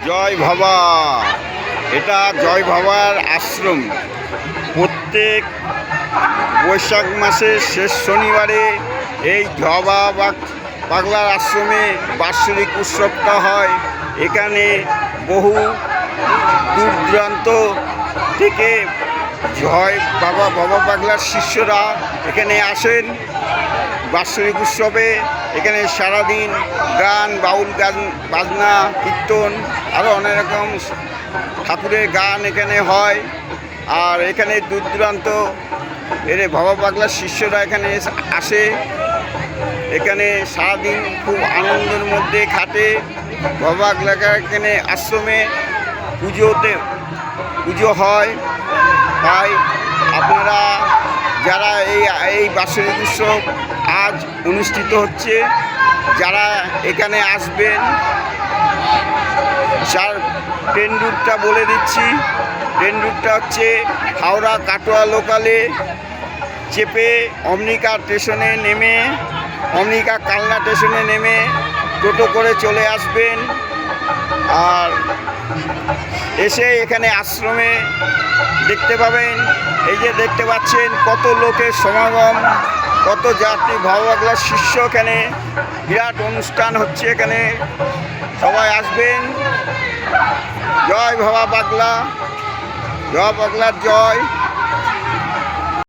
জয় বাবা। এটা জয় বাবার আশ্রম। প্রত্যেক বৈশাখ মাসের শেষ শনিবারে এই জবা পাগলার আশ্রমে বাৎসরিক উৎসবটা হয়। এখানে বহু দূর দূরান্ত থেকে জয় বাবা পাগলার শিষ্যরা এখানে আসেন বাৎসরিক উৎসবে। এখানে সারাদিন গান, বাউল গান, বাজনা, কীর্তন, আরও অনেক রকম ঠাকুরের গান এখানে হয়। আর এখানে দূর দূরান্ত বাবা পাগলার শিষ্যরা এখানে আসে। এখানে সারাদিন খুব আনন্দের মধ্যে কাটে। বাবা পাগলার এখানে আশ্রমে পুজো হয়। তাই আপনারা যারা এই বাৎসরিক উৎসব আজ অনুষ্ঠিত হচ্ছে, যারা এখানে আসবেন, ট্রেন রুটটা বলে দিচ্ছি। ট্রেন রুটটা হচ্ছে হাওড়া কাটোয়া লোকালে চেপে অমনিকা স্টেশনে নেমে, অমনিকা কালনা স্টেশনে নেমে টোটো করে চলে আসবেন। আর এসে এখানে আশ্রমে দেখতে পাবেন, এই যে দেখতে পাচ্ছেন কত লোকের সমাগম, কত যাত্রী। বাবা পাগলার শিষ্য এখানে বিরাট অনুষ্ঠান হচ্ছে, এখানে সবাই আসবেন। জয় বাবা পাগলা, জয় পাগলার জয়।